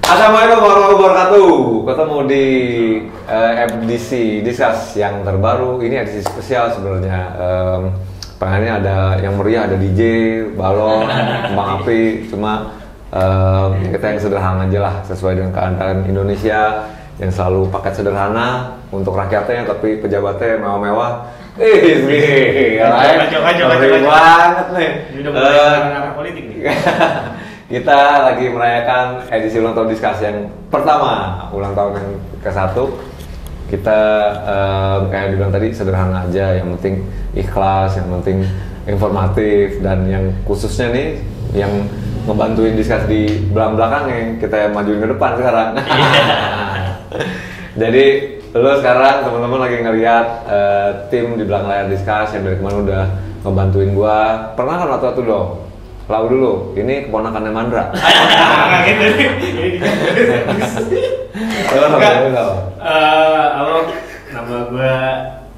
Assalamualaikum warahmatullahi wabarakatuh. Ketemu di FDC Discuss yang terbaru. Ini edisi spesial sebenarnya. Pengennya ada yang meriah, ada DJ, balon, kembang api. Cuma kita yang sederhana aja lah, sesuai dengan keadaan Indonesia yang selalu paket sederhana untuk rakyatnya, tapi pejabatnya mewah-mewah. Kacau banget nih. Udah mulai arah politik nih. Kita lagi merayakan edisi ulang tahun Discuss yang pertama, ulang tahun yang ke-1. Kita kayak dibilang tadi sederhana aja, yang penting ikhlas, yang penting informatif, dan yang khususnya nih yang ngebantuin Discuss di belakang yang kita majuin ke depan sekarang. Jadi lo sekarang teman-teman lagi ngeliat tim di belakang layar Discuss yang dari kemarin udah ngebantuin gua. Pernah kan waktu-waktu dong? Lau dulu, ini keponakannya Mandra. Halo, nama gue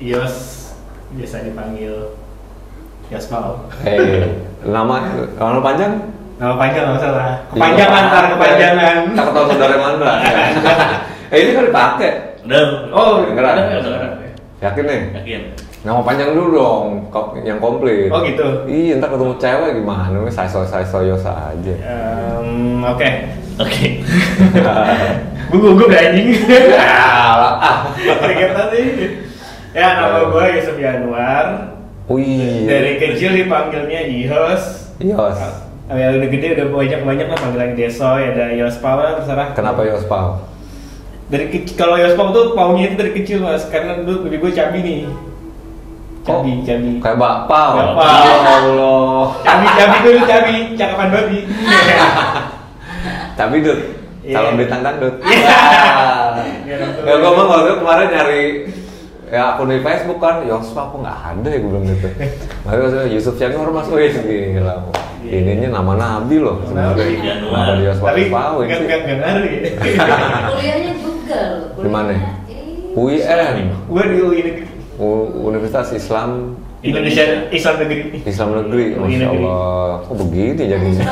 Yos, biasa dipanggil Yospal. Nama panjang? Nama panjang nggak masalah. Kepanjangan, kepanjangan. Tak ketahui saudara Mandra. Ini kan dipakai. Udah. Oh, Udah. Yakin nih? Yakin. Nama panjang dulu dong, yang komplit. Oh gitu. Iya, ntar ketemu cewek gimana? Saya Yosa aja. Oke. Ya, Gue anjing. Keringet tadi. Ya, nama gue Yusuf Yanuar. Wih. Dari kecil dipanggilnya Yos. Yos. Ya udah gede udah banyak lah panggilan Desoy, ada Yospal lah terserah. Kenapa Yospal? Dari kecil, kalau Yospal tuh paunya itu dari kecil mas, karena dulu lebih gue cabi nih. Cabi. Kayak bakpao. Ya Allah. Cabi dulu, cakapan babi. Cabi dud. Calon bintang dangdut. Ya, gue mah waktu kemarin nyari ya akun di Facebook kan, Yospa kok nggak ada ya, gue bilang gitu. Makanya Yusuf Yanuar mas, wih gila. Ininya nama Nabi loh sebenarnya. Nama dia Yospa Pawe sih. Nggak ngari. Kuliahnya juga loh. Di mana? UIN. Gue di UI Universitas Islam Indonesia Islam Negeri. Masya Allah. Kok begini jadinya?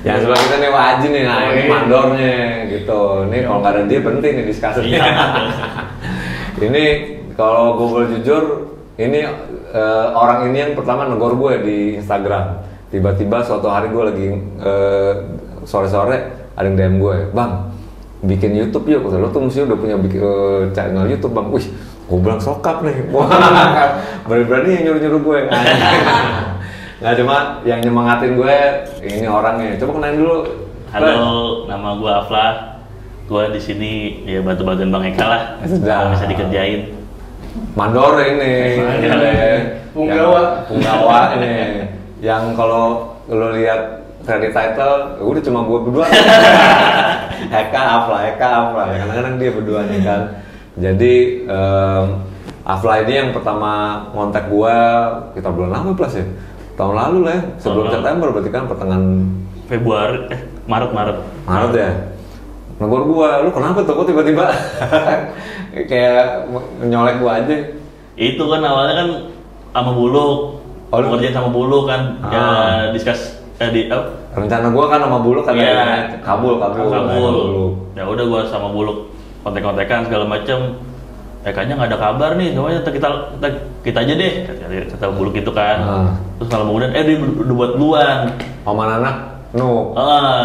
Yang sebelah kita nih Wajin nih, nah ini mandornya gitu. Ini kalau nggak ada dia penting nih diskusinya. Ini kalau gue boleh jujur, ini orang ini yang pertama negor gue di Instagram. Tiba-tiba suatu hari gue lagi sore-sore ada yang DM gue, bang bikin YouTube yuk. Lo tuh mesti udah punya channel YouTube bang. Wih, gue bilang sokap nih. Berani-berani yang nyuruh-nyuruh gue. Nggak, cuma yang nyemangatin gue ini orangnya. Coba kenalin dulu. Halo, nama gue Aflah. Gue di sini ya bantu-bantuin Bang Eka lah. Kalau bisa dikerjain. Mandor ini. Punggawa ini. Yang kalau lo lihat credit title, udah cuma gue berdua. Eka Aflah. Kadang-kadang dia berdua nih kan. Jadi Aflah ini yang pertama ngontak gue, kita bulan lama plus ya. Tahun lalu lah ya, sebelum September berarti kan pertengahan Februari, Maret ya. Negor gua, lu kenapa tuh kok tiba-tiba kayak nyolek gua aja? Itu kan awalnya kan sama Buluk, ngerjain sama Buluk kan, ya Discuss rencana gua kan sama Buluk kan ya, kabul. Ya udah gua sama Buluk kontek-kontekan segala macem. Kayaknya nggak ada kabar nih, namanya kita aja deh, kata Buluk itu kan. Terus malam kemudian dia udah buat duluan. Oman anak, no.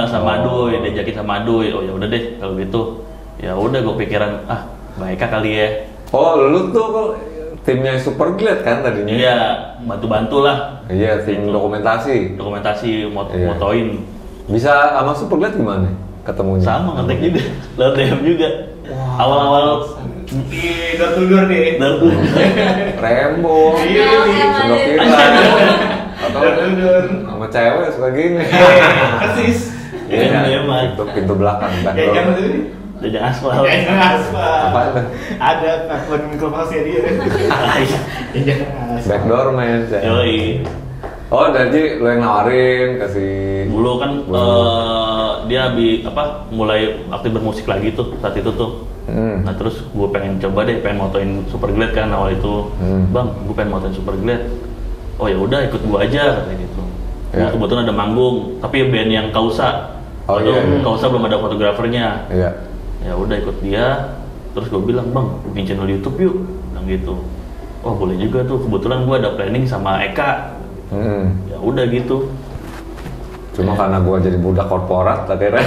Sama Aduy, diajakin sama Aduy. Oh ya udah deh kalau gitu. Ya udah gue pikiran Baika kali ya. Oh lu tuh timnya Super Glad kan tadinya? Iya, bantu-bantu lah. Iya, tim dokumentasi motoin. Bisa sama Super Glad gimana ketemunya? Sama, ngetek juga, lewat DM juga. Awal-awal di Dortudur nih. Rembo. Iya, Sendok kira. Atau sama cewek suka gini. Persis. Iya, pintu belakang. Jajang aspal. Apa itu? Ada akun mikrofasnya dia. Jajang aspal. Backdoor man. Yoi. Oh, jadi lo yang nawarin kasih. Dulu kan dia mulai aktif bermusik lagi tuh saat itu tuh. Nah terus gue pengen coba deh, pengen motoin Super Glad kan awal itu. Bang, gue pengen motoin Super Glad. Oh ya udah ikut gue aja katanya gitu. Kebetulan ada manggung, tapi band yang Kausa. Oh, iya, iya. Nggak usah, belum ada fotografernya. Iya. Ya udah ikut dia, terus gue bilang, bang bikin channel YouTube yuk, bilang gitu. Oh boleh juga tuh, kebetulan gue ada planning sama Eka. Ya udah gitu. Cuma karena gue jadi budak korporat akhirnya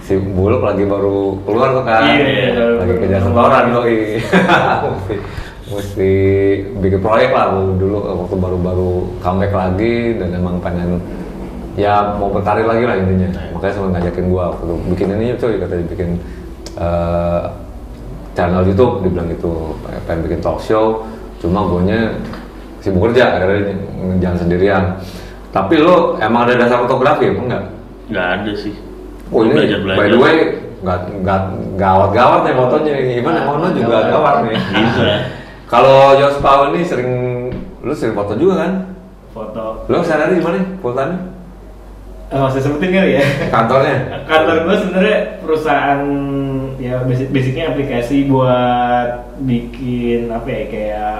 si Buluk lagi baru keluar tuh kan. Iya, lagi kejar setoran doi. mesti bikin proyek lah dulu waktu baru comeback lagi dan emang pengen ya mau berkarir lagi lah intinya. Makanya sama ngajakin gue waktu itu bikin ini cuy, katanya bikin channel YouTube, dibilang gitu, pengen bikin talk show. Cuma guanya sibuk kerja, akhirnya jalan sendirian. Tapi lo emang ada dasar fotografi apa enggak? Nggak ada sih. Oh ini Belajar. by the way nggak gawat-gawat nih fotonya. Gimana emang lo juga gawat nih? Bisa. Kalau Yos Pau ini lu sering foto juga kan? Foto. Lo sehari-hari di mana full time? Nggak usah sebutin kali ya. Kantornya? Kantor gue sebenarnya perusahaan ya basicnya aplikasi buat bikin apa ya kayak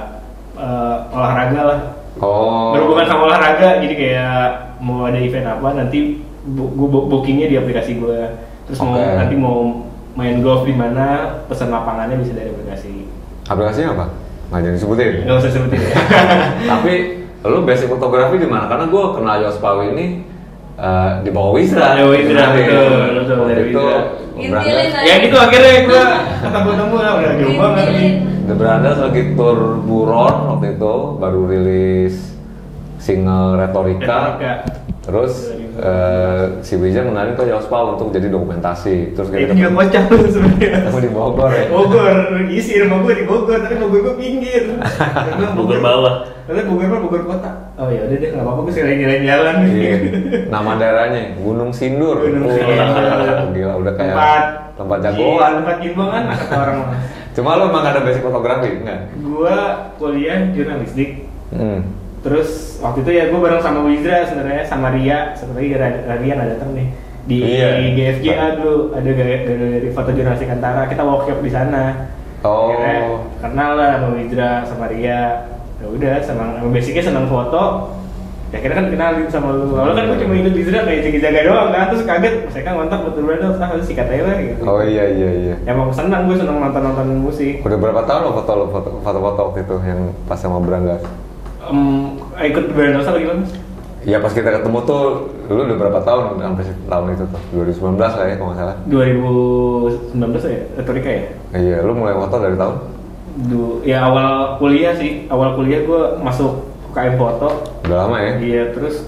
olahraga lah. Oh. Berhubungan sama olahraga, jadi kayak mau ada event apa nanti gue bookingnya di aplikasi gue. Terus nanti mau main golf di mana, pesan lapangannya bisa dari aplikasi. Aplikasinya apa? Nggak jadi sebutin. Nggak usah sebutin ya. Tapi lu basic fotografi di mana? Karena gue kenal Yos Pau ini di bawah Wisra. Wisra, betul dari itu Wisra. berangkat. Ya gitu akhirnya gue ketemu lah, udah jauh banget tapi. The Brothers lagi tour Buron waktu itu, baru rilis single Retorika. Terus si Wijan mengenalin ke Yos Pau untuk jadi dokumentasi. Terus Itu juga kocak tuh sebenarnya. Kamu di Bogor ya? Bogor, isi rumah gue di Bogor, tapi rumah gue pinggir. Bogor bawah. Tapi Bogor kota. Oh ya udah deh, nggak apa-apa, gue sekali jalan. Iya. Nama daerahnya Gunung Sindur. Gunung Sindur. Gila, udah kayak tempat Iya, jagoan. tempat gimbangan kata orang. Cuma lo emang ada basic fotografi enggak? Gua kuliah jurnalistik. Terus waktu itu ya gue bareng sama Wizra sebenarnya, sama Ria, sebenarnya Ria nggak datang nih di GFGA dulu, ada dari foto jurnalistik Antara, kita workshop di sana. Oh. Akhirnya kenal lah sama Wizra, sama Ria. Ya udah, basicnya senang foto. Ya akhirnya kan kenalin sama lu. Lalu kan gue cuma ikut Wizra kayak jaga-jaga doang kan, terus kaget, mereka ngontak betul-betul harus sikat aja lah gitu. Oh iya. Emang senang, gue senang nonton musik. Udah berapa tahun lo foto-foto waktu itu yang pas sama Berangga? Ikut Bernosa lagi bang? Iya pas kita ketemu tuh, lu udah berapa tahun sampai tahun itu tuh? 2019 lah ya kalau nggak salah. 2019 ya, Retorika ya? Iya, lu mulai foto dari tahun? Ya awal kuliah sih, awal kuliah gue masuk UKM foto. Udah lama ya? Iya, terus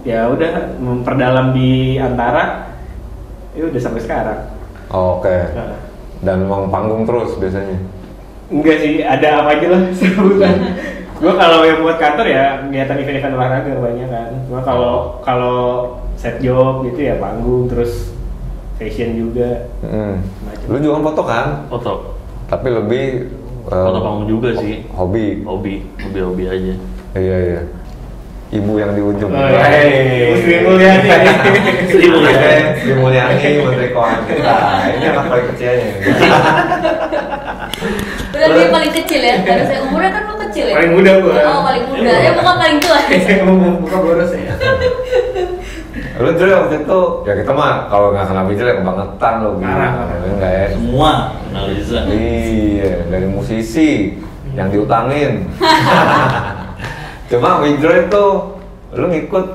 ya udah memperdalam di Antara, ya udah sampai sekarang. Oh, oke. Dan mau panggung terus biasanya? Enggak sih, ada apa aja lah sebutan. Gue kalau yang buat kantor ya kegiatan event-event olahraga banyak kan. Cuma kalau set job gitu ya panggung, terus fashion juga. Lu juga foto kan? Foto. Tapi lebih Foto panggung juga sih. Hobi aja. Iya. Ibu yang di ujung. Oh, iya. Sri Mulyani. Sri Mulyani, Menteri Keuangan kita. Ini anak paling kecilnya. Udah dia paling kecil ya, karena saya umurnya kan lo kecil ya? Paling muda gua. Oh paling muda, ya bukan paling tua. Saya mau buka boros ya. Lu dulu waktu itu, ya kita mah kalau nggak kenal Bijil ya kebangetan lo. Parah. Enggak ya? Semua kenal Riza. Iya, dari musisi yang diutangin. Cuma Bijil itu, lu ngikut,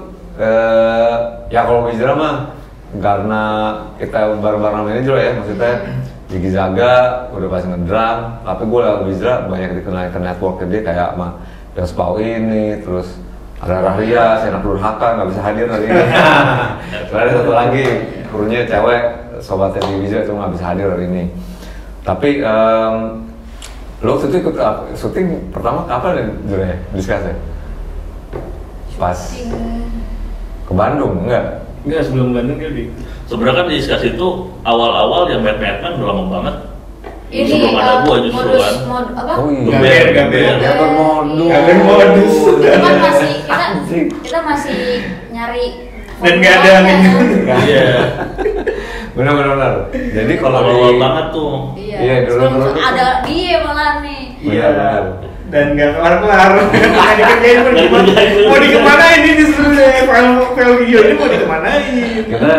ya kalau Bijil mah karena kita bareng-bareng manajer ya, maksudnya Gigi Zaga udah pasti ngedrum, tapi gue lewat Wizra banyak dikenalin ke network dia kayak sama Yos Pau ini, terus ada Rahlia, Sena Durhaka nggak bisa hadir hari ini. Terus ada satu lagi, krunya cewek, sobatnya di Wizra cuma nggak bisa hadir hari ini. Tapi lo waktu itu ikut syuting pertama kapan ya jurnya? Discuss ya? Pas ke Bandung, enggak? Enggak, sebelum Bandung dia di. Sebenarnya kan di Discuss itu awal-awal yang Batman udah lama banget. Ini sebelum ada gua justru kan. apa? Oh iya. Gaber modus. Itu kan masih kita masih nyari. Dan nggak ada angin. Iya. Benar. Jadi kalau Awal-awal banget tuh. Iya, dulu ada dia malah nih. Iya benar. dan nggak kelar-kelar. Nggak dikerjain mau dikemanain ini sebenarnya file video ini mau dikemanain? Kita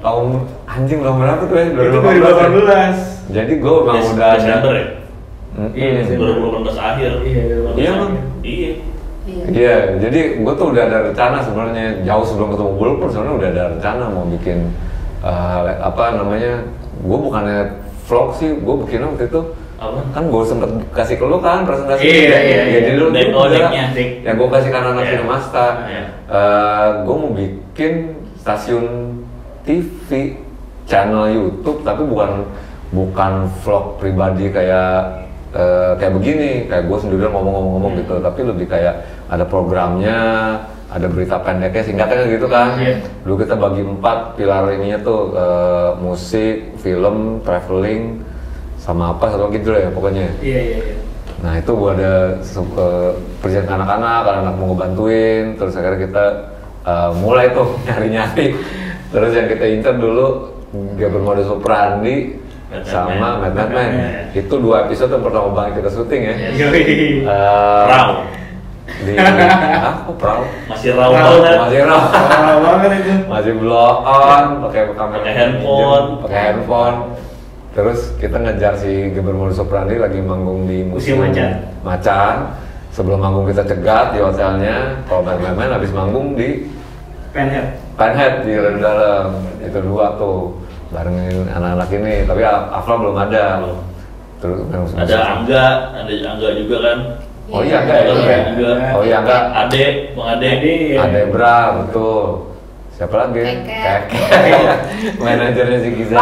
tahun anjing tahun berapa tuh ya? Itu 2018. Jadi gue memang udah ada. Desember ya? Iya, 2018 akhir. Iya, Bang. Iya. Iya, jadi gue tuh udah ada rencana sebenarnya jauh sebelum ketemu Buluk pun sebenarnya udah ada rencana mau bikin apa namanya? Gue bukannya vlog sih, gue bikin waktu itu. Apa? Kan gue sempet kasih ke lu kan presentasi. Iya. Jadi lu decknya. Ya gue kasih ke anak Iya. Cinemasta. Iya. Gue mau bikin stasiun TV, channel YouTube, tapi bukan vlog pribadi kayak begini, kayak gue sendirian ngomong-ngomong gitu, tapi lebih kayak ada programnya, ada berita pendeknya, singkatnya gitu kan. Dulu kita bagi 4 pilar ininya tuh, musik, film, traveling, sama apa satu lagi dulu ya pokoknya. Iya. Nah itu gua ada perjalanan anak-anak mau ngebantuin, terus akhirnya kita mulai tuh nyari-nyari. Terus yang kita intern dulu dia bermodus operandi sama Mad Men. Itu 2 episode yang pertama banget kita syuting ya. Raw. Di apa raw? Masih raw banget. Masih raw. Parah banget itu. Masih blow on, pakai kamera, pakai handphone. Terus kita ngejar si Geber Modus Operandi lagi manggung di Museum Macan. Sebelum manggung kita cegat di hotelnya. Kalau main-main habis manggung di Penhead di dalam. Itu 2 tuh barengin anak-anak ini. Tapi Afla belum ada. Terus ada Angga juga kan. Oh iya Angga juga. Oh iya Angga. Bang Ade. Ade Bra, betul. Siapa lagi? Keket. Manajernya si Giza.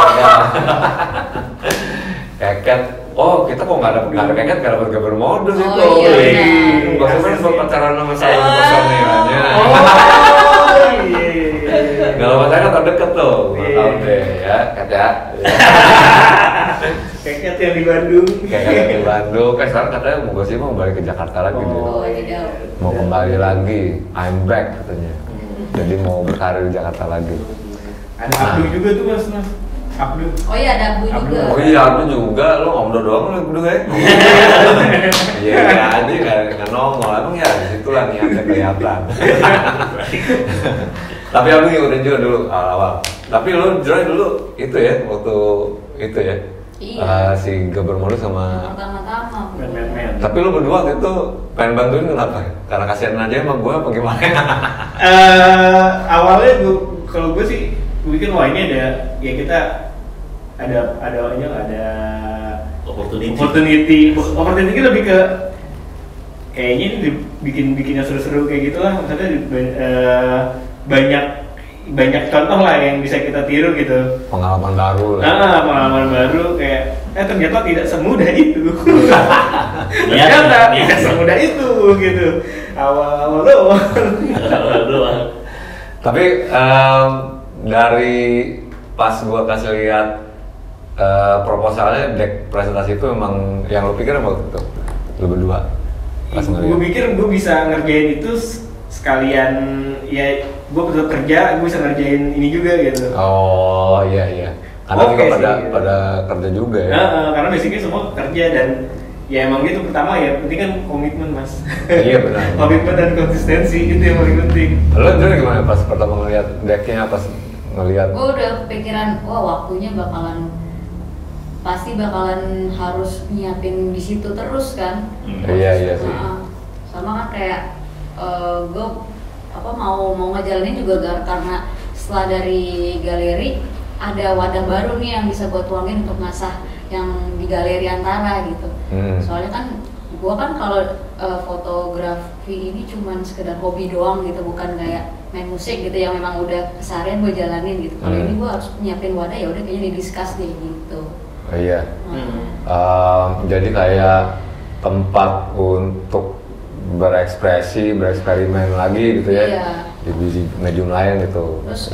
Keket. Oh, kita kok nggak ada Keket, nggak dapat Geber Modus itu. Maksudnya buat pacaran sama saya personilnya. Kalau sama saya kan terdekat tuh, tahu deh ya, Keket. Keket yang di Bandung. Keket yang di Bandung. Sekarang katanya mau sih mau balik ke Jakarta lagi deh. Mau kembali lagi, I'm back katanya. Jadi mau berkarir di Jakarta lagi. Ada Abdu juga tuh mas. Abdu. Oh iya ada Abdu juga. Oh iya Abdu juga, lo ngomong doang lo Abdu ya? Iya aja nggak nongol, emang ya disitulah niatnya kelihatan. Tapi Abdu ngikutin juga dulu awal-awal. Tapi lo join dulu itu ya waktu itu ya. Iya. Si Geber Modus sama. Pertama-tama. Tapi lo berdua waktu itu pengen bantuin kenapa? Karena kasihan aja sama gue apa gimana? Awalnya kalau gue sih bikin wah ini ada ya kita ada opportunity lebih ke kayaknya ini bikinnya seru-seru kayak gitulah, maksudnya banyak contoh lah yang bisa kita tiru gitu. Pengalaman baru lah. Pengalaman baru kayak ternyata tidak semudah itu. Ternyata tidak semudah itu gitu. Awal doang. Tapi dari pas gua kasih lihat proposalnya deck presentasi itu memang yang lo pikir apa gitu? Lo berdua pas ngeliat. Gue pikir gue bisa ngerjain itu sekalian ya gue betul kerja, gue bisa ngerjain ini juga gitu. Oh iya. Karena juga pada kerja juga ya. Karena basicnya semua kerja dan ya emang gitu, pertama ya penting kan komitmen mas. Iya benar. Komitmen dan konsistensi itu yang paling penting. Lo jadi gimana pas pertama ngeliat decknya, pas ngeliat? Gue udah kepikiran, wah waktunya pasti bakalan harus nyiapin di situ terus kan. Iya sih. Sama kan kayak gue mau ngejalanin juga karena setelah dari galeri ada wadah baru nih yang bisa gue tuangin untuk ngasah yang di galeri antara gitu. Soalnya kan gue kan kalau fotografi ini cuman sekedar hobi doang gitu, bukan kayak main musik gitu yang memang udah keseharian gue jalanin gitu. Kalau ini gue harus nyiapin wadah, ya udah kayaknya didiskus deh gitu. Iya. Jadi kayak tempat untuk bereksperimen lagi gitu ya. Iya. Di medium lain gitu. Terus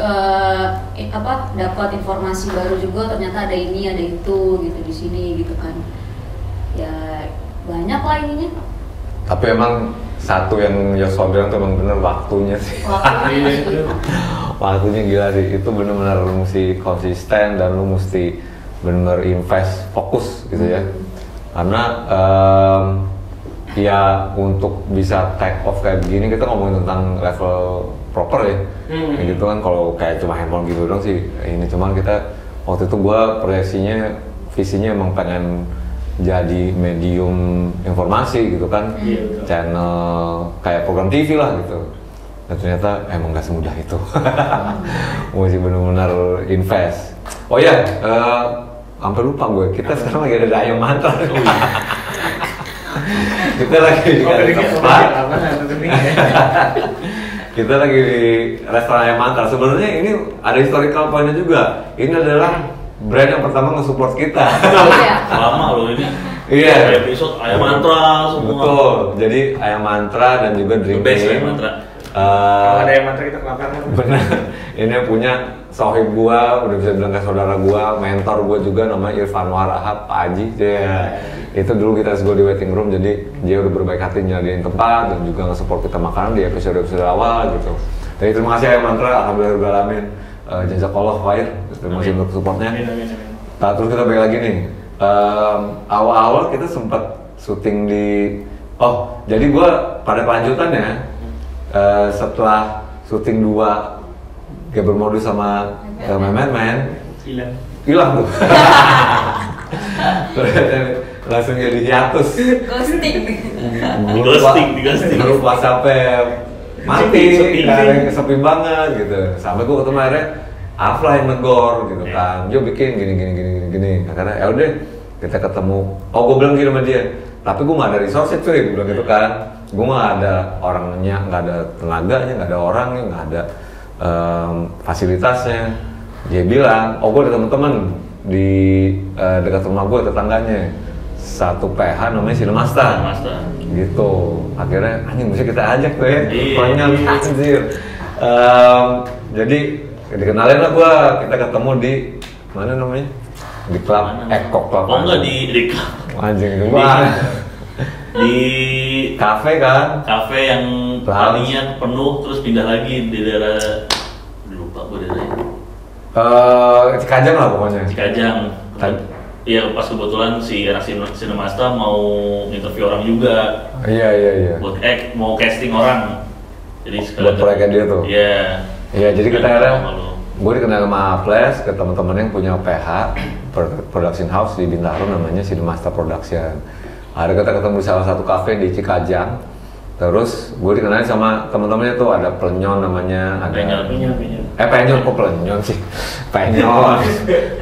dapat informasi baru juga, ternyata ada ini ada itu gitu di sini gitu kan. Ya banyak lah ininya. Tapi emang satu yang Yosua bilang tuh emang bener waktunya sih. Waktunya gila sih. Itu bener-bener lu mesti konsisten dan lu mesti bener invest fokus gitu ya. Karena ya untuk bisa take off kayak begini kita ngomongin tentang level proper ya. Kayak gitu kan kalau kayak cuma handphone gitu dong sih ini, cuman kita waktu itu gua proyeksinya visinya emang pengen jadi medium informasi gitu kan, channel kayak program TV lah gitu. Dan ternyata emang gak semudah itu. Mesti benar-benar invest. Oh ya, hampir lupa gue, kita sekarang lagi ada ayam mantra. Kita lagi di tempat. Kita lagi di restoran ayam mantra. Sebenarnya ini ada historical point-nya juga. Ini adalah brand yang pertama nge-support kita. Lama loh ini. Iya. Episode ayam mantra semua. Betul. Jadi ayam mantra dan juga drinking. Best ayam mantra. Kalau ada yang mantra kita kelaparan. Benar. Ini yang punya sohib gua, udah bisa bilang kayak saudara gua, mentor gua juga namanya Irfan Warahab, Pak Haji. Dia itu dulu kita go di waiting room, jadi dia udah berbaik hati nyadiin tempat dan juga nge-support kita makanan di episode-episode awal gitu. Jadi terima kasih ayam mantra, alhamdulillah. Jazakallah khair, terima kasih untuk supportnya. Nah, terus kita balik lagi nih. Awal-awal kita sempat syuting di, jadi gua pada kelanjutannya setelah syuting 2 Gaber Modus sama Man hilang tuh. Langsung jadi hiatus. Ghosting. Grup WhatsApp-nya mati, sepi banget gitu. Sampai gua ketemu akhirnya Afla yang negor gitu kan. Yo bikin gini. Karena ya udah kita ketemu. Gua bilang gini sama dia. Tapi gua nggak ada resource cuy, gua bilang gitu kan. Gua nggak ada orangnya, nggak ada tenaganya, nggak ada orangnya, nggak ada fasilitasnya. Dia bilang, gua ada teman-teman di dekat rumah gua, tetangganya. Satu PH namanya Cinemasta. Gitu. Akhirnya anjing mesti kita ajak tuh ya. Banyak anjir. Jadi dikenalin lah gua, kita ketemu di mana namanya? Di klub Eko Club. Enggak di klub. Anjing gua. Di kafe kan? Kafe yang tadinya penuh terus pindah lagi di daerah, lupa gue daerahnya. Cikajang lah pokoknya. Cikajang. Iya, pas kebetulan si anak Cinemasta mau interview orang juga. Iya. Buat mau casting orang. Jadi buat proyeknya dia tuh. Iya. Iya, jadi kita akhirnya gue dikenal sama Aples ke teman-teman yang punya PH production house di Bintaro namanya Cinemasta Production. Akhirnya kita ketemu di salah satu kafe di Cikajang. Terus gue dikenalin sama teman-temannya tuh, ada Plenyon namanya, ada Penyon, kok Plenyon sih? Penyon,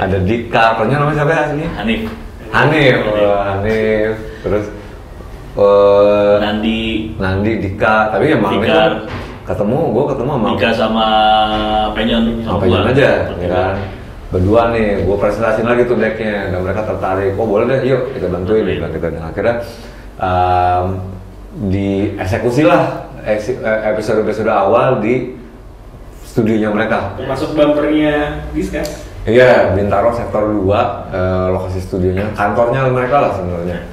ada Dika, Plenyon namanya siapa aslinya? Hanif, terus Nandi, Dika, tapi emang gue ketemu sama Dika sama Penyon aja, ya kan? Berdua nih, gue presentasiin lagi tuh decknya, dan mereka tertarik, boleh deh, yuk kita bantuin, gitu. Dan akhirnya dieksekusi lah episode awal di studionya mereka. Termasuk bumpernya Discuss. Iya, Bintaro sektor 2, lokasi studionya, kantornya mereka lah sebenarnya.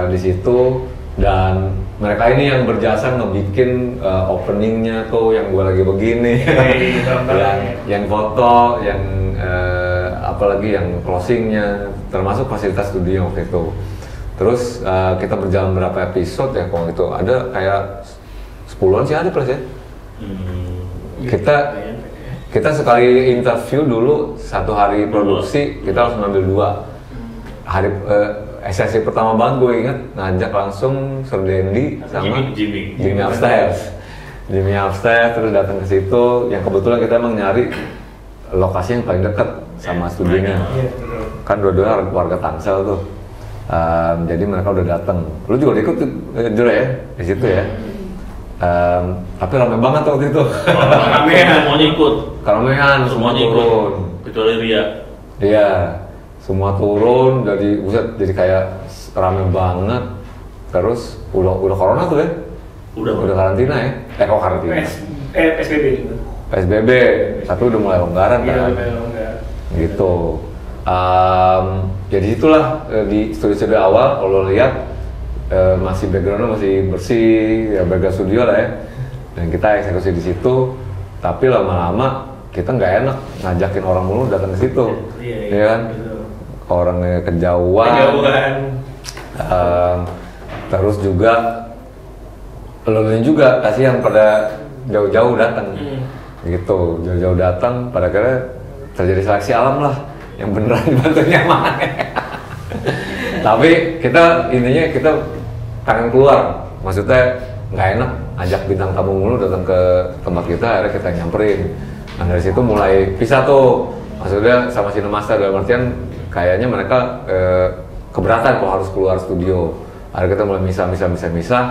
Di situ, dan mereka ini yang berjasa ngebikin openingnya tuh yang gue lagi begini, yang foto, yang apalagi yang closingnya, termasuk fasilitas studio waktu itu. Terus kita berjalan berapa episode ya kalau itu, ada kayak 10-an sih ada plus ya. Kita sekali interview dulu, 1 hari produksi kita harus ngambil 2 hari. Sesi pertama banget gue inget ngajak langsung Sir Dendi sama Jimmy upstairs. Jimmy upstairs terus datang ke situ, yang kebetulan kita emang nyari lokasi yang paling dekat sama studionya. Kan dua-duanya warga Tangsel tuh. Jadi mereka udah datang. Lu juga ikut jujur ya di situ ya. Tapi ramai banget waktu itu. Semuanya ikut. Keramaian, semua turun. Kecuali Ria. Iya. Semua turun, jadi kayak rame banget. Terus udah corona tuh ya? Udah karantina ya? Kok karantina? PSBB juga. PSBB, tapi udah mulai longgaran kan? Mulai longgar. Gitu. Jadi itulah di studio awal, kalau lihat masih backgroundnya masih bersih, ya background studio lah ya. Dan kita eksekusi di situ, tapi lama-lama kita nggak enak ngajakin orang mulu datang ke situ, ya kan? Orangnya kejauhan. Terus juga lo juga kasihan pada jauh-jauh datang. Gitu, jauh-jauh datang pada akhirnya terjadi seleksi alam lah yang beneran dibantunya mana. Tapi kita intinya kita pengen keluar, maksudnya nggak enak ajak bintang tamu mulu datang ke tempat kita, akhirnya kita nyamperin. Nah dari situ mulai pisah tuh, maksudnya sama Cinemaster dalam artian kayaknya mereka keberatan kalau harus keluar studio. Akhirnya kita mulai misah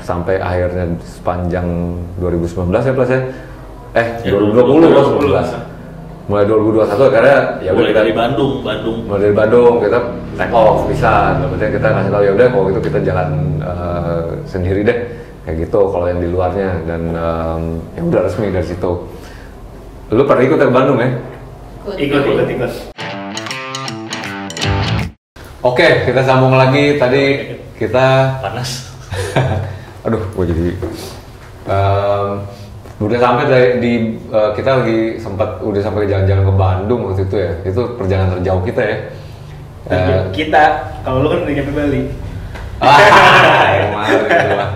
sampai akhirnya sepanjang 2019 ya plus ya 2020 mulai 2021 karena ya udah kita dari Bandung mulai dari Bandung kita take off bisa, kemudian kita kasih tahu ya udah kalau gitu kita jalan sendiri deh kayak gitu kalau yang di luarnya, dan ya udah resmi dari situ. Lu pernah ikut ke Bandung ya? Ikut. Oke, kita sambung lagi. Tadi kita panas. Aduh, gue jadi udah sampai kita lagi udah sampai jalan-jalan ke Bandung waktu itu ya. Itu perjalanan terjauh kita ya. Kita, kalau lu kan udah nyampe Bali. Yang mana gitu lah.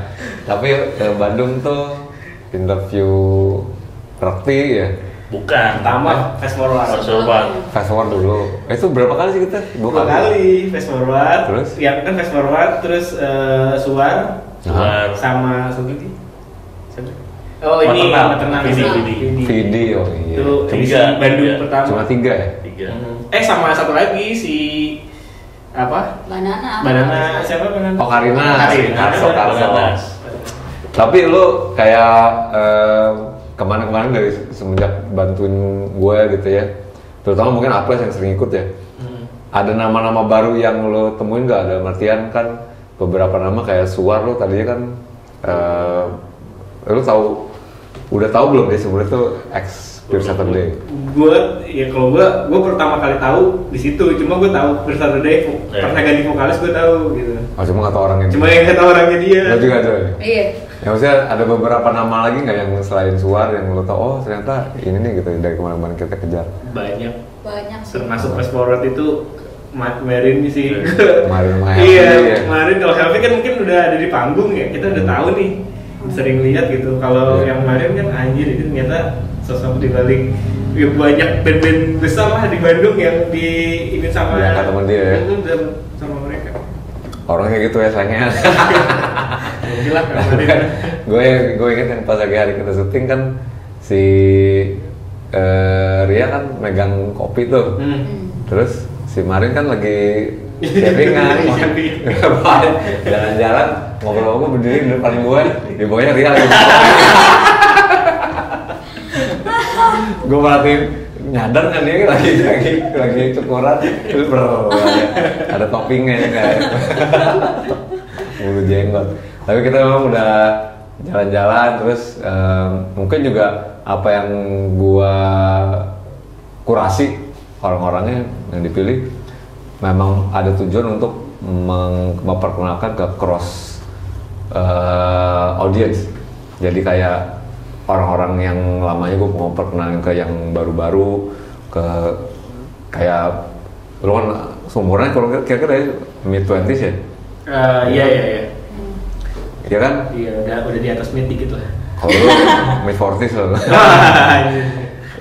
Tapi ke Bandung tuh interview Rekti ya. Bukan. Pertama Fast Forward. Fast Forward dulu. Itu berapa kali sih kita? Dua kali Fast Forward. Terus? Yang kan Fast Forward, terus Suar sama Sugi. Oh ini maternal Vidi, oh iya. Itu edisi Bandung pertama. Cuma 3 ya? 3. Sama satu lagi si apa? Banana siapa Banana? Oh Karina. Karso. Tapi lu kayak kemana-kemana dari semenjak bantuin gue gitu ya, terutama mungkin Aples yang sering ikut ya. Ada nama-nama baru yang lo temuin nggak? Ada artian kan beberapa nama kayak Suar lo tadinya kan lo udah tahu belum dia sebenarnya tuh ex Pure Saturday? Kalau gue pertama kali tahu di situ, cuma gue tahu Pure Saturday pernah ganti vokalis, gue tahu gitu. Oh cuma nggak tahu orangnya. Cuma yang nggak tahu orangnya dia. Lo juga ada. Iya. Ya maksudnya ada beberapa nama lagi nggak yang selain Suar yang lo tau, oh ternyata ini nih gitu dari kemana-mana kita kejar. Banyak sih. Termasuk Fast Forward itu Marin sih. Marin iya, Marin kalau Helvi kan mungkin udah ada di panggung ya, kita udah tahu nih, sering lihat gitu. Kalau yang Marin kan anjir itu ternyata sosok di balik ya, banyak band-band besar lah di Bandung yang di ini sama teman dia ya. Sama mereka. Orangnya gitu ya sayangnya. Gila kemarin. Gue inget yang pas lagi hari kita syuting kan si Ria kan megang kopi tuh. Terus si Marin kan lagi sharingan, jalan-jalan, ngobrol-ngobrol berdiri di depan gue, di bawahnya Ria lagi. Gue perhatiin nyadar kan dia lagi cukuran, terus ada toppingnya kayak bulu jenggot. Tapi kita memang udah jalan-jalan, terus mungkin juga apa yang gua kurasi orang-orangnya yang dipilih memang ada tujuan untuk memperkenalkan ke cross audience. Jadi kayak orang-orang yang lamanya gue mau perkenalkan ke yang baru-baru, ke kayak lu kan seumurannya kalau kira-kira mid 20s ya? Iya. Iya kan? Iya, udah di atas mid dikit lah. Kalau lu mid 40s loh.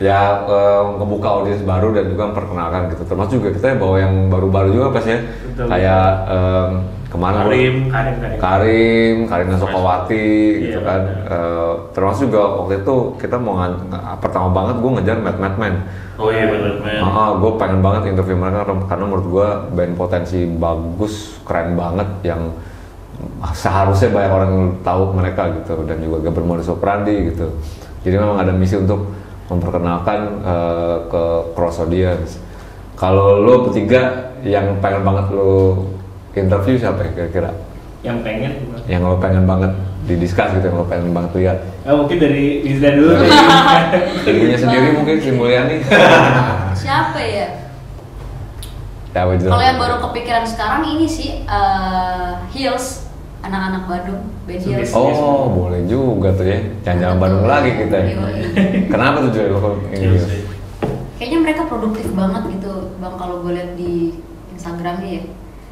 Ya ngebuka audiens baru dan juga memperkenalkan gitu. Termasuk juga kita bawa yang baru-baru juga pas ya. Betul. Kayak kemana? Karim Nasokawati gitu kan. Termasuk juga waktu itu kita mau pertama banget gue ngejar Mad Men. Oh iya benar. Gue pengen banget interview mereka karena menurut gue band potensi bagus, keren banget yang seharusnya banyak orang tahu mereka gitu, dan juga gak bermodus operandi gitu. Jadi memang ada misi untuk memperkenalkan ke cross audience. Kalau lo bertiga yang pengen banget lo interview siapa ya kira-kira? Yang lo pengen banget didiskus gitu, yang lo pengen banget lihat? Mungkin dari Rizda dulu. Dirinya sendiri mungkin, Sri Mulyani. Siapa ya? Kalau yang baru kepikiran sekarang ini sih Hills, anak-anak Bandung, band Hills. Oh, boleh juga tuh ya. Jangan-jangan Bandung lagi kita. Kenapa tuh Joy lo ini? Kayaknya mereka produktif banget gitu, Bang, kalau gue lihat di Instagramnya ya.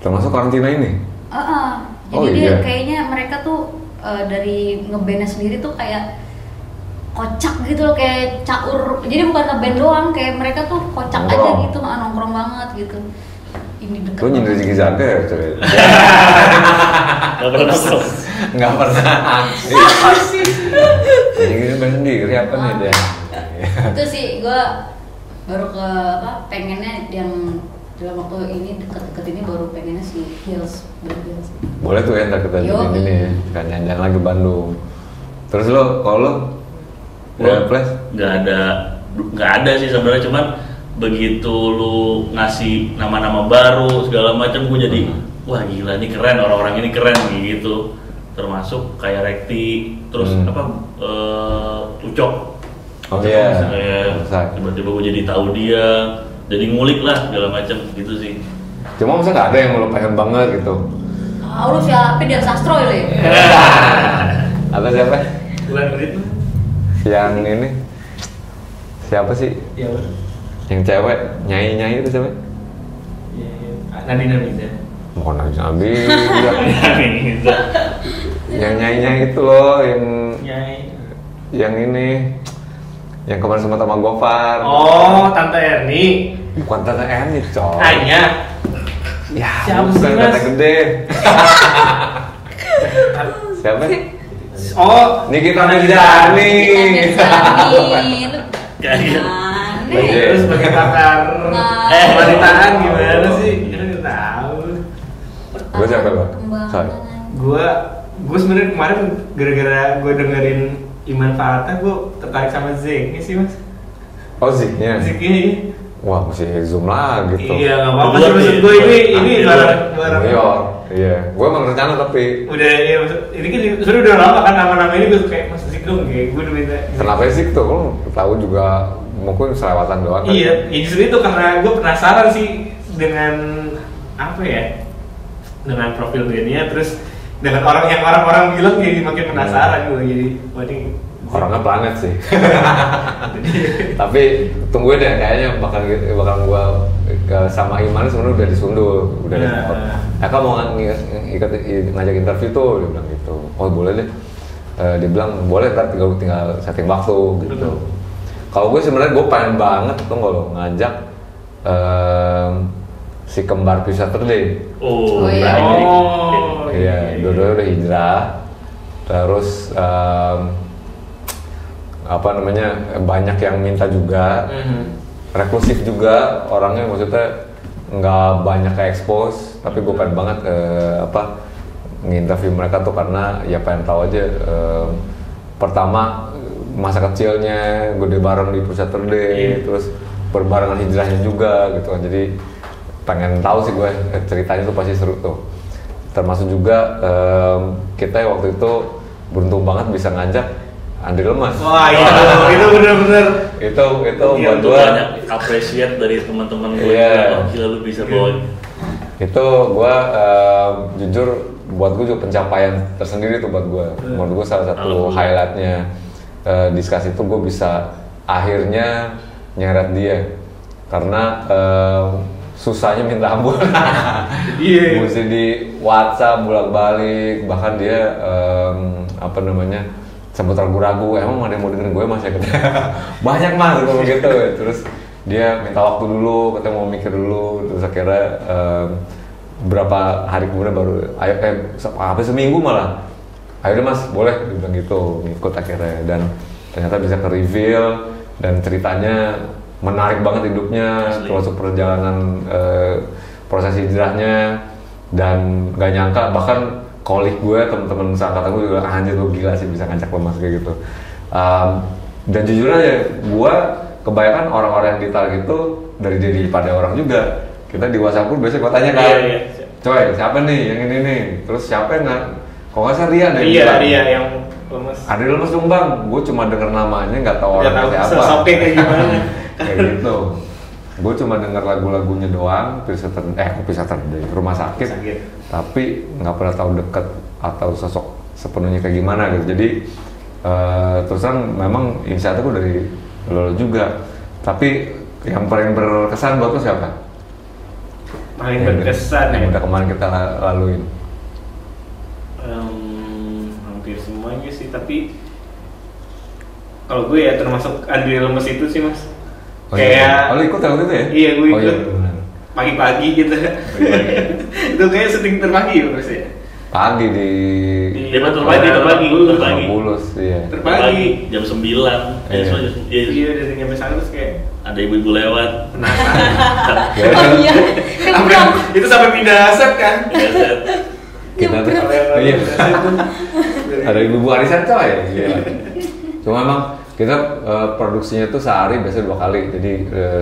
Termasuk karantina ini? Jadi Oh, dia iya. kayaknya mereka tuh dari ngebandnya sendiri tuh kayak kocak gitu loh, kayak caur. Jadi bukan ngeband doang, kayak mereka tuh kocak aja Nongkrong. gitu, nongkrong banget gitu. Ini deket Lu nyindir banget. Ziggy Zaga ya, coy? Gak pernah nongkrong. Nggak pernah. Apa sih? Ziggy Zaga sendiri apa nih dia? Itu sih gue baru ke pengennya yang dalam waktu ini deket-deket ini baru pengennya si Hills, Band Hills. Boleh tuh ya, ntar kita Yo. jadi ini ya, kan jalan-jalan lagi ke Bandung. Terus lo, kalau lo, Gua Flash? nggak ada sih sebenarnya, cuman begitu lu ngasih nama-nama baru segala macam gue jadi wah gila ini keren, orang-orang ini keren gitu. Termasuk kayak Rekti, terus Ucok. Oh iya. Kayak tiba-tiba gue jadi tahu dia, jadi ngulik lah segala macam gitu sih. Cuma masa nggak ada yang lo pengen banget gitu? Lu siapa dia sastro ya? Atau siapa? Bulan Rit. Yang ini? Siapa sih? Ya, Yang cewek, nyai-nyai itu siapa? Nadine Amiza. Bukan Nabi. Gitu. Yang nyai-nyai itu loh, Nyai. yang ini, yang kemarin sama Gofar. Oh, Tante Erni. Bukan Tante Erni, coy. Anya. Ya, Siapa bukan sih, Tante Mas? Gede. Siapa? Oh, Nikita Mirzani. Kayak Iya. Terus sebagai pakar Nah. kewanitaan gimana sih? Kita nggak tahu. Gua siapa, Bang? Sorry. Gue sebenarnya kemarin gara-gara gue dengerin Iman Farata, gue tertarik sama Zeke sih mas. Oh, Zik-nya. Zeke ini. Wah, mesti zoom lagi tuh. Iya nggak apa-apa sih Berdua maksud nih. gue ini Di bareng. New York. Iya, gue emang rencana tapi Udah ya maksud ini kan sebenarnya udah lama kan nama-nama ini gue kayak mas Zeke dong kayak gue udah minta. kenapa sih tuh? Lo tahu juga mungkin selewatan doang kan? Iya, ya justru itu karena gue penasaran sih dengan apa ya, dengan profil bandnya, terus dengan orang yang orang-orang bilang jadi makin penasaran gue jadi, wah ini Orangnya planet sih. Tapi tungguin deh, kayaknya bakal gua sama Iman sebenarnya udah disundul, udah ada Nah. telepon. Eka mau ngajak interview tuh, dia bilang gitu. Oh boleh deh. Dia bilang boleh, ntar tinggal setting waktu gitu. Kalau gue sebenarnya gue pengen banget tuh kalau ngajak si kembar Peace Saturday. Oh, Oh, iya. berani. Oh, Iya, dua-duanya udah hijrah. Terus apa namanya, banyak yang minta juga. Reklusif juga orangnya, maksudnya nggak banyak ke expose, tapi gue pengen banget nginterview mereka tuh karena ya pengen tahu aja pertama masa kecilnya gede bareng di Peace Saturday, terus berbarengan hijrahnya juga gitu kan. Jadi pengen tahu sih gue ceritanya tuh pasti seru tuh. Termasuk juga kita waktu itu beruntung banget bisa ngajak Andri Lemas. Wah itu bener-bener. Itu Iya, buat tuh gua banyak appreciate dari teman-teman gue. Iya. Oh, gila lu bisa bawa. itu gua jujur buat gue juga pencapaian tersendiri tuh buat gua. Menurut gua salah satu Alhamdulillah. highlightnya diskusi itu gue bisa akhirnya nyeret dia karena susahnya minta ampun. Iya. Mesti di WhatsApp bolak-balik, bahkan dia apa namanya, sempat ragu-ragu, emang ada yang mau dengerin gue mas ya? Banyak mas kalau gitu. Terus dia minta waktu dulu, katanya mau mikir dulu. Terus akhirnya berapa hari kemudian baru, apa seminggu malah, ayo deh mas boleh, dia bilang gitu, ngikut akhirnya. Dan ternyata bisa ke reveal dan ceritanya menarik banget hidupnya, Asli. termasuk perjalanan proses hijrahnya. Dan gak nyangka bahkan kolik gue, temen-temen seangkatan gue juga, anjir lu gila sih bisa ngajak lemas kayak gitu. Dan jujur aja, gue kebanyakan orang-orang yang ditarget itu dari diri pada orang juga. Kita di WhatsApp pun biasanya gue tanya kan, Iya. coy siapa nih yang ini nih, terus siapa yang nggak, kok nggak salah Ria deh. Iya bilang. dia yang lemes. Ada lemas dong bang, gue cuma denger namanya nggak tahu Nggak orangnya tahu siapa. sosoknya kayak gimana. Kayak gitu. Gue cuma denger lagu-lagunya doang, Peace Saturday, Rumah Sakit. Tapi nggak pernah tahu deket atau sosok sepenuhnya kayak gimana gitu. Jadi terus terang memang inisiatif gue dari lo juga. Tapi yang paling berkesan buat lo siapa? Paling berkesan ya. Yang udah kemarin kita laluin. semuanya sih, tapi kalau gue ya termasuk Andri lemes itu sih mas. Oh, kayak lo ikut waktu itu ya? Iya gue ikut. Iya, benar. Pagi-pagi gitu. Itu kayak syuting terpagi ya mas ya. Pagi di terbagi. Bulus, iya. Terpagi jam 9. Iya dari nyampe sana terus kayak ada ibu-ibu lewat. Oh iya, itu sampai pindah set kan? Kita tuh, iya. Ada ibu-ibu arisan coy ya. Iya. Cuma emang kita produksinya tuh sehari biasanya 2 kali. Jadi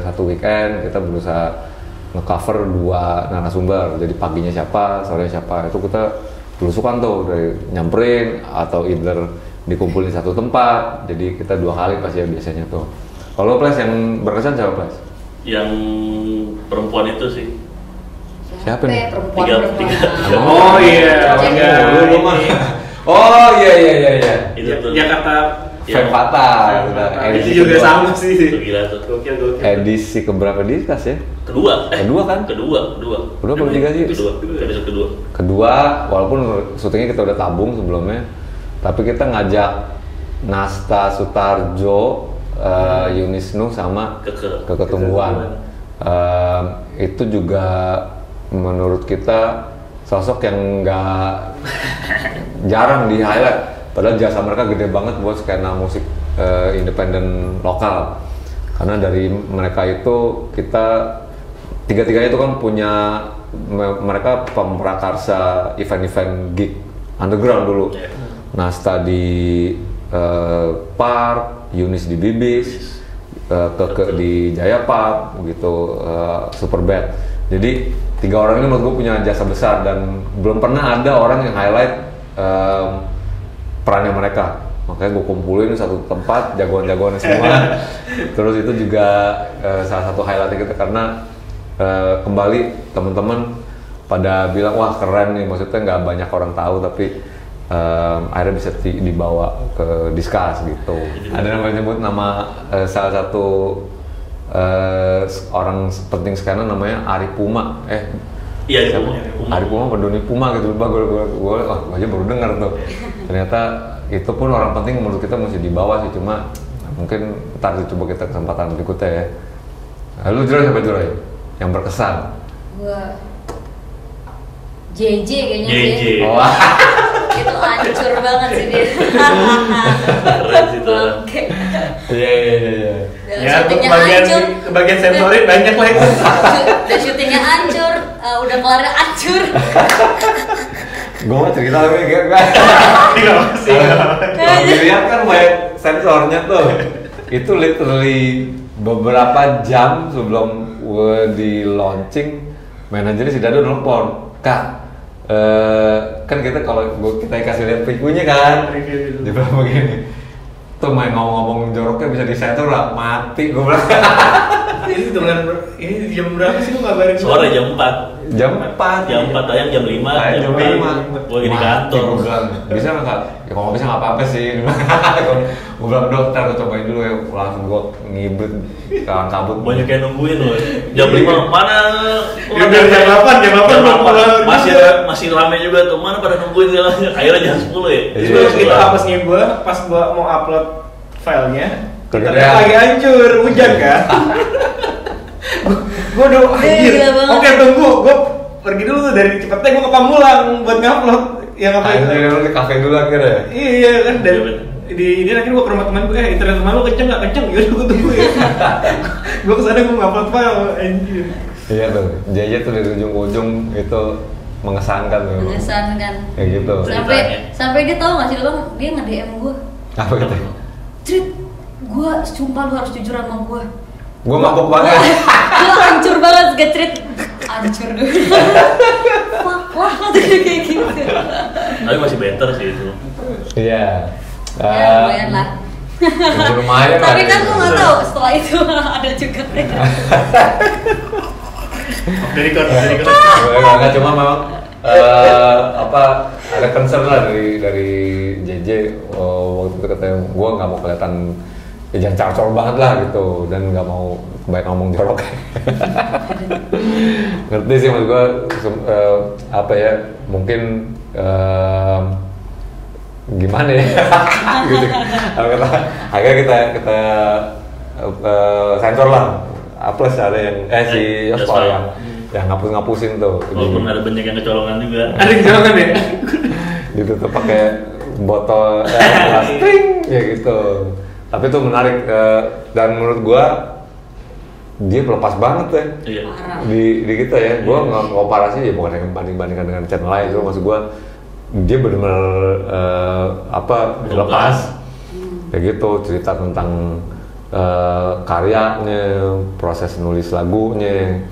satu weekend kita berusaha nge-cover 2 narasumber. Jadi paginya siapa, sorenya siapa. Itu kita belusukan tuh dari nyamperin atau either dikumpulin satu tempat. Jadi kita 2 kali pasti ya biasanya tuh. Kalau Ples yang berkesan siapa Ples? Yang perempuan itu sih. Siapa nih? Perempuan. Oh iya. Oh iya. Itu tuh. Jakarta. Fan Fatal. Itu juga sama sih. Itu gila tuh. Gokil. Edisi keberapa diskus ya? Kedua kan? Kedua Kedua, ketiga sih? Kedua, walaupun syutingnya kita udah tabung sebelumnya, tapi kita ngajak Nasta Sutarjo, Yunisnu sama Keke Tungguan. Itu juga menurut kita sosok yang nggak jarang di highlight. Padahal jasa mereka gede banget buat skena musik independen lokal. Karena dari mereka itu kita tiga-tiganya itu kan punya mereka pemrakarsa event-event gig underground dulu. Nasta di Park, Yunis di Bibis, Keke di Jaya Park, gitu, Superbad. Jadi 3 orang ini menurut gue punya jasa besar dan belum pernah ada orang yang highlight perannya mereka. Makanya gue kumpulin satu tempat jagoan-jagoan semua. Terus itu juga salah satu highlight kita karena kembali teman-teman pada bilang wah keren nih, maksudnya nggak banyak orang tahu tapi akhirnya bisa dibawa ke diskus gitu. Ada yang menyebut nama salah satu orang penting sekarang namanya Ari Puma. Iya, Ari Puma, Pendoni Puma gitu, gue aja baru dengar tuh. Ternyata itu pun orang penting menurut kita mesti dibawa sih, cuma mungkin ntar coba kita kesempatan berikutnya ya. Lu Joy siapa Joy? Yang berkesan? Gua JJ kayaknya JJ. sih. Oh. Itu hancur banget sih dia. Keren sih itu. Oke. Iya. Ya, Syutingnya bagian hancur. sensorik banyak lah itu. Udah syutingnya hancur, udah kelarnya hancur. Gue mau cerita lagi gak? Kalau dilihat kan banyak sensornya tuh. Itu literally beberapa jam sebelum di launching, manajernya si Dado nelfon, Kak, kan kita kalau kita kasih lihat previewnya kan, dia bilang begini, tuh main ngomong-ngomong joroknya bisa disensor lah, mati gue bilang. Ini jam berapa sih lu ngabarin? Sore jam 4. Jam 4 tayang jam 5. Jam 5 Gue di kantor. Gue bilang, bisa nggak Kak? Ya kalau nggak bisa nggak apa-apa sih. Gue bilang dokter, gue cobain dulu ya. Langsung gue ngibrit, kalang kabut. Banyak yang nungguin loh. Jam 5 mana? Ya biar jam 8 belum pulang. Masih rame juga tuh. Mana pada nungguin jalannya? Akhirnya jam 10 ya. Terus itu apesnya gue pas gue mau upload filenya, Kegedean. internet lagi hancur, hujan kan. Gue udah anjir. Iya banget. Oke tunggu, gue pergi dulu tuh dari Cipete gue ke Pamulang buat ngupload. Yang apa itu? Akhirnya lu di kafe dulu akhirnya. Iya kan dari di ini akhirnya gue ke rumah teman gue, internet rumah lu kenceng nggak kenceng? Yaudah gue tunggu ya. Gue kesana gue ngupload file, anjir. Iya tuh, Jaya tuh dari ujung ke ujung itu mengesankan tuh. Mengesankan. Kayak gitu. Sampai dia tahu nggak sih lo, dia nge-DM gue. Apa gitu? Trit, gue sumpah lu harus jujur sama gue. Gue mabuk banget. Gue hancur banget Getrit. Hancur dulu. Fuck lah kayak gitu. Tapi masih better sih itu. Iya. Ya lumayan lah. Lumayan. Tapi kan gue nggak tahu setelah itu ada juga. Dari kon. Nggak cuma memang apa ada concern lah dari JJ waktu itu katanya gue nggak mau kelihatan jangan cacol banget lah gitu dan nggak mau banyak ngomong jorok. Ngerti sih maksud gue apa ya mungkin gimana ya gitu. Akhirnya kita sensor lah. Plus ada yang si Yospal yang ngapus-ngapusin tuh. Walaupun ada banyak yang kecolongan juga. Ada kecolongan ya? Ditutup pakai botol plastik ya gitu. Tapi itu menarik dan menurut gua dia pelepas banget ya. Iya. Di kita ya. Gua nggak komparasi ya, bukan yang banding-bandingkan dengan channel lain. Itu maksud gua dia benar-benar lepas kayak gitu, cerita tentang karyanya, proses nulis lagunya,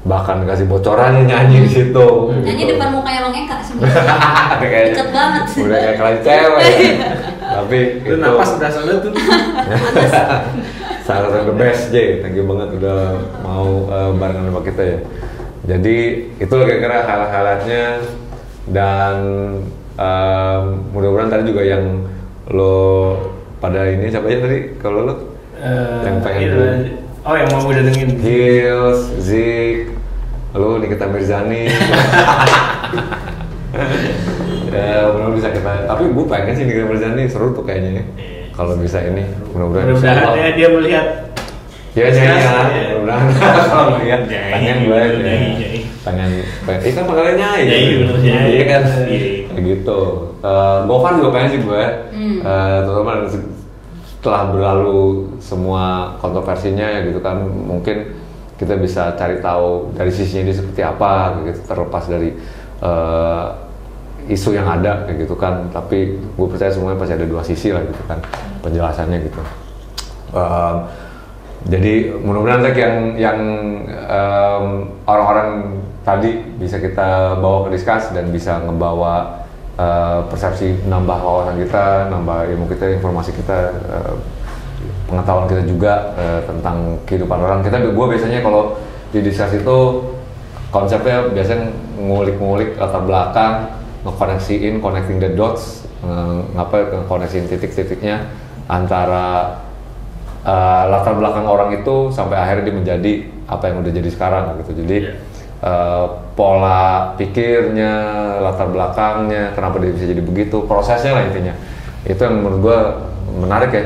bahkan kasih bocorannya nyanyi di situ. Nyanyi gitu. depan mukanya Bang Eka sebenarnya. Deket banget. Udah kayak kalian cewek. Tapi Itu napas berasa lu tuh. sangat the best J, thank you banget udah mau barengan sama kita ya. Jadi itu kira-kira highlight-highlightnya. Dan mudah-mudahan tadi juga yang lo pada ini siapa aja tadi kalau lo yang pengen oh yang mau udah dengerin Hills, Zik, lo Nikita Mirzani. Ya mudah-mudahan bisa kita, tapi gue pengen sih Nikita Mirzani seru tuh kayaknya kalau bisa ini mudah-mudahan dia melihat ya mudah-mudahan kalau melihat pengen gue pengen kan makanya nyanyi iya kan kayak gitu. Gofar juga pengen sih gue terutama setelah berlalu semua kontroversinya ya gitu kan, mungkin kita bisa cari tahu dari sisinya dia seperti apa gitu, terlepas dari isu yang ada kayak gitu kan. Tapi gue percaya semuanya pasti ada dua sisi lah gitu kan penjelasannya gitu. Jadi mudah-mudahan yang orang-orang tadi bisa kita bawa ke diskus dan bisa ngebawa persepsi, nambah wawasan kita, nambah ilmu kita, informasi kita, pengetahuan kita juga tentang kehidupan orang. Gue biasanya kalau di diskus itu konsepnya biasanya ngulik-ngulik latar belakang, connecting the dots, koneksiin titik-titiknya antara latar belakang orang itu sampai akhirnya dia menjadi apa yang udah jadi sekarang gitu. Jadi pola pikirnya, latar belakangnya, kenapa dia bisa jadi begitu, prosesnya lah intinya. Itu yang menurut gua menarik ya.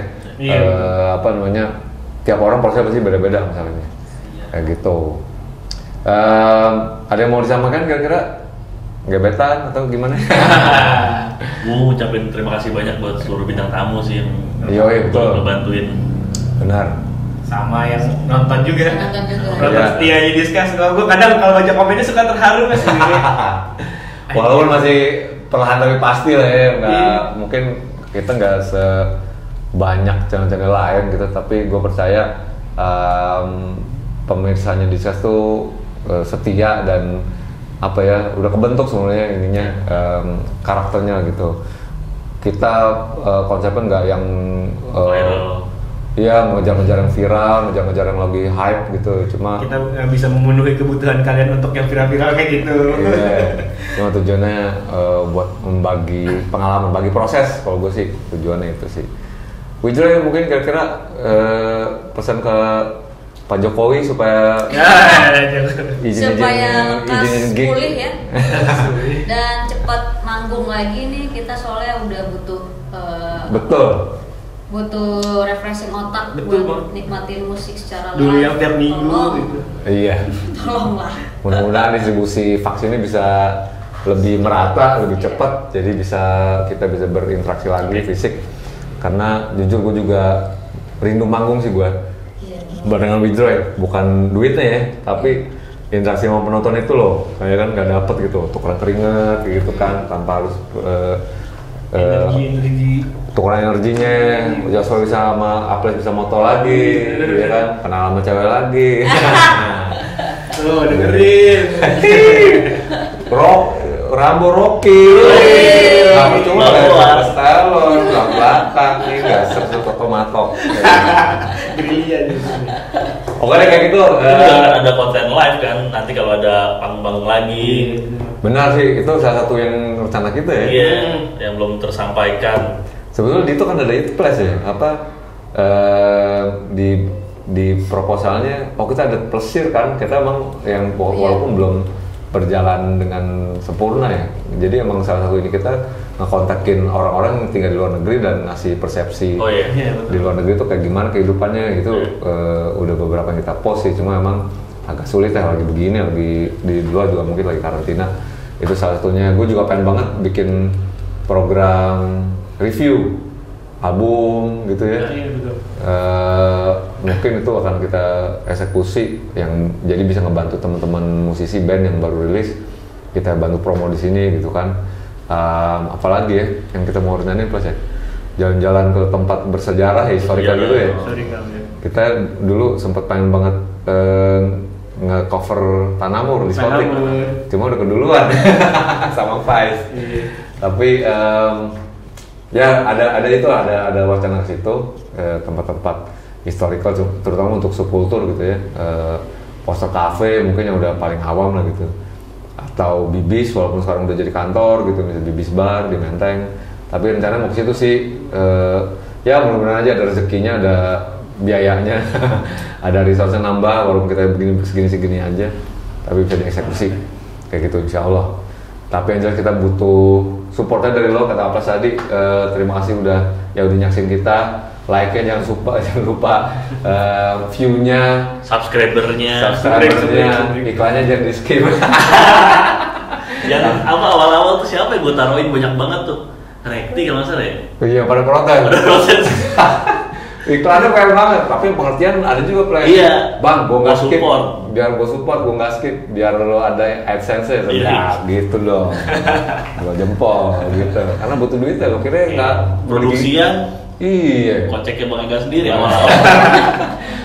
Tiap orang prosesnya pasti beda-beda misalnya. Kayak gitu. Ada yang mau disamakan kira-kira? Gebetan atau gimana? Gue ngucapin terima kasih banyak buat seluruh bintang tamu sih yang betul ngebantuin. Benar. Sama yang nonton juga. Nonton setia diskus. Kalau gue kadang kalau baca komennya suka terharu mas. Walaupun masih perlahan tapi pasti lah ya, mungkin kita nggak sebanyak channel-channel lain gitu, tapi gue percaya pemirsanya diskus tuh setia dan apa ya, udah kebentuk sebenarnya ininya karakternya gitu. Kita konsepnya nggak yang iya ngejar-ngejar yang viral, ngejar-ngejar yang lagi hype gitu. Cuma kita nggak bisa memenuhi kebutuhan kalian untuk yang viral-viral kayak gitu. Iya. Cuma tujuannya buat membagi pengalaman, bagi proses. Kalau gue sih tujuannya itu sih. Wijra mungkin kira-kira pesan ke Pak Jokowi supaya supaya lekas pulih ya dan cepat manggung lagi nih, kita soalnya udah butuh refreshing otak. Betul, buat nikmatin musik secara dulu live. yang tiap minggu gitu. Iya. Tolonglah. Mudah-mudahan distribusi vaksinnya bisa lebih merata, lebih cepat, jadi kita bisa berinteraksi lagi fisik. Karena jujur gue juga rindu manggung sih gue. Barengan Widroy, bukan duitnya ya, tapi interaksi sama penonton itu loh, saya kan nggak dapet gitu, tukeran keringet gitu kan, tanpa harus energi tukeran energinya. Joshua bisa sama Aples bisa moto lagi, ya kan, kenal sama cewek lagi. Tuh dengerin. Rambo Rocky, kamu cuma ada stylon, belakang nih, nggak serta tomato. Gerilya di sini. Oke deh kayak gitu. Ada konten live kan, nanti kalau ada panggung lagi. Benar sih, itu salah satu yang rencana kita ya. Iya, yang belum tersampaikan. Sebetulnya itu kan ada plus ya, di proposalnya, kita ada plesir kan, kita emang yang walaupun belum berjalan dengan sempurna ya. Jadi emang salah satu ini kita ngekontakin orang-orang yang tinggal di luar negeri dan ngasih persepsi di luar negeri itu kayak gimana kehidupannya gitu. Udah beberapa yang kita post sih, cuma emang agak sulit ya lagi begini, lagi di luar juga mungkin lagi karantina. Itu salah satunya. Gue juga pengen banget bikin program review album gitu ya. Iya betul. Mungkin itu akan kita eksekusi yang jadi bisa ngebantu teman-teman musisi band yang baru rilis, kita bantu promo di sini gitu kan. Apalagi ya yang kita mau rencanin plus ya, jalan-jalan ke tempat bersejarah historical gitu ya. Kita dulu sempat pengen banget nge-cover Tanamur di Spotik, cuma udah keduluan sama Vice. Tapi ya ada wacana ke situ, tempat-tempat historical terutama untuk subkultur gitu ya, poster cafe mungkin yang udah paling awam lah gitu, atau Bibis walaupun sekarang udah jadi kantor gitu, misalnya Bibis Bar di Menteng. Tapi rencana mau ke situ sih, ya mudah-mudahan aja ada rezekinya, ada biayanya, ada resource nambah walaupun kita begini segini aja, tapi bisa dieksekusi kayak gitu insya Allah. Tapi yang jelas kita butuh supportnya dari lo, kata Aplas tadi. Terima kasih udah nyaksin kita, like-nya jangan lupa view-nya, subscriber-nya, iklannya jangan di skip. Yang awal-awal tuh siapa yang gue taruhin banyak banget tuh, Rekti kalau nggak salah ya. Iya pada protes. Iklannya keren banget, tapi pengertian ada juga play. Iya. Bang, gue nggak skip, support. biar gue support, gue nggak skip, biar lo ada AdSense-nya, ya gitu dong. Gue jempol gitu, karena butuh duit ya, lo kira nggak produksian. Iya. Koceknya Bang Ega sendiri awal-awal.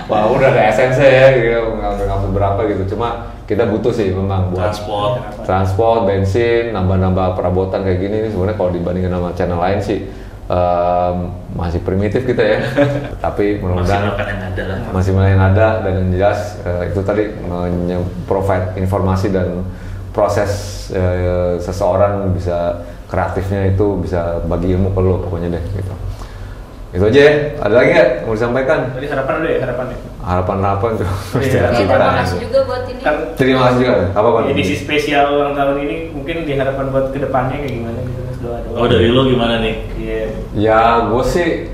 Wah udah ada AdSense ya, gitu, nggak berapa gitu. Cuma kita butuh sih memang buat transport, bensin, nambah-nambah perabotan kayak gini. Ini sebenarnya kalau dibandingin sama channel lain sih. Masih primitif kita ya, tapi mudah-mudahan masih yang ada, dan yang jelas itu tadi provide informasi dan proses seseorang bisa kreatifnya itu bisa bagi ilmu ke lo pokoknya deh gitu. Itu aja ya. Ada lagi nggak mau disampaikan? Tadi harapan deh, harapannya. Harapan tuh. Terima kasih juga buat ini. Terima kasih juga. Apa Bang? Edisi spesial ulang tahun ini mungkin diharapkan buat kedepannya kayak gimana gitu. Oh dari lo gimana nih? Iya. Ya gue sih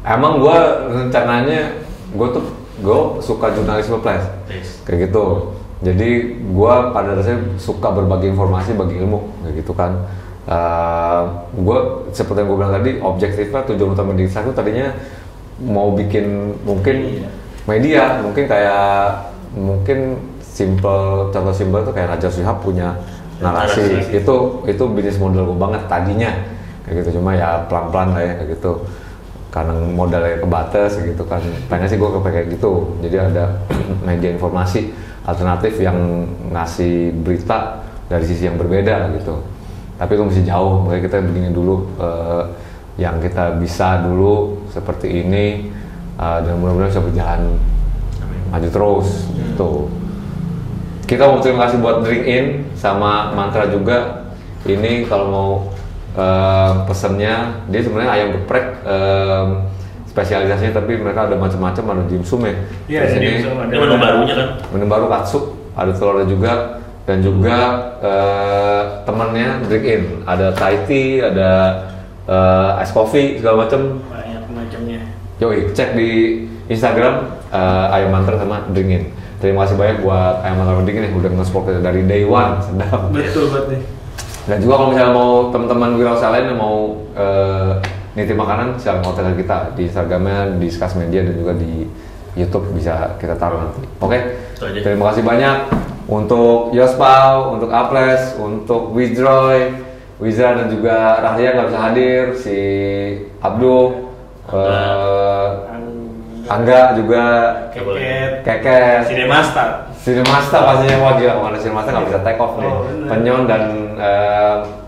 emang gue rencananya gue suka jurnalisme plus kayak gitu. Jadi gue pada dasarnya suka berbagi informasi, bagi ilmu kayak gitu kan. Gue seperti yang gue bilang tadi, objektifnya tujuan utama di itu tadinya mau bikin mungkin media, mungkin contoh simpel tuh kayak Raja Shihab punya narasi itu bisnis model gue banget tadinya kayak gitu, cuma ya pelan-pelan lah ya kayak gitu karena modalnya kebatas gitu kan. Pengen sih gue kayak gitu, jadi ada media informasi alternatif yang ngasih berita dari sisi yang berbeda gitu. Tapi itu masih jauh, makanya kita begini dulu, yang kita bisa dulu seperti ini, dan mudah-mudahan bisa berjalan maju terus gitu. Kita mau terima kasih buat Drink In sama Mantra juga. Ini kalau mau pesennya, dia sebenarnya ayam geprek spesialisasinya, tapi mereka ada macam-macam, ada dimsum ya. Iya, dimsum ada. Menu barunya kan? Menu baru katsu, ada telurnya juga, dan juga temennya Drink In, ada Thai tea, ada ice coffee segala macam. Banyak macamnya. Yoi, cek di Instagram Ayam Mantra sama Drink In. Terima kasih banyak buat Ayam Mantra Drink In udah nge-support kita dari day one, sedap. Betul banget. Dan juga kalau misalnya mau teman-teman wirausaha lain yang mau nitip makanan, silakan kontak kita di Instagramnya, di Skas Media, dan juga di YouTube bisa kita taruh nanti. Oke? Terima kasih banyak untuk Yospal, untuk Aples, untuk Widroy, Wizra, dan juga Rahya nggak bisa hadir, si Abdul, Angga juga, Keket, Cinemasta pastinya. Wah gila, kalau ada Cinemasta nggak bisa take off nih. Penyon dan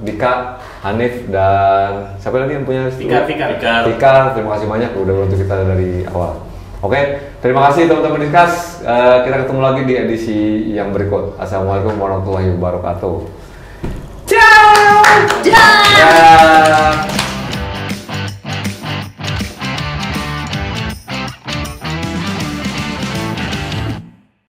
Dika, Hanif, dan siapa lagi yang punya? Tika. Terima kasih banyak udah bantu kita dari awal. Oke, terima kasih teman-teman di Skas. Kita ketemu lagi di edisi yang berikut. Assalamualaikum warahmatullahi wabarakatuh. Ciao.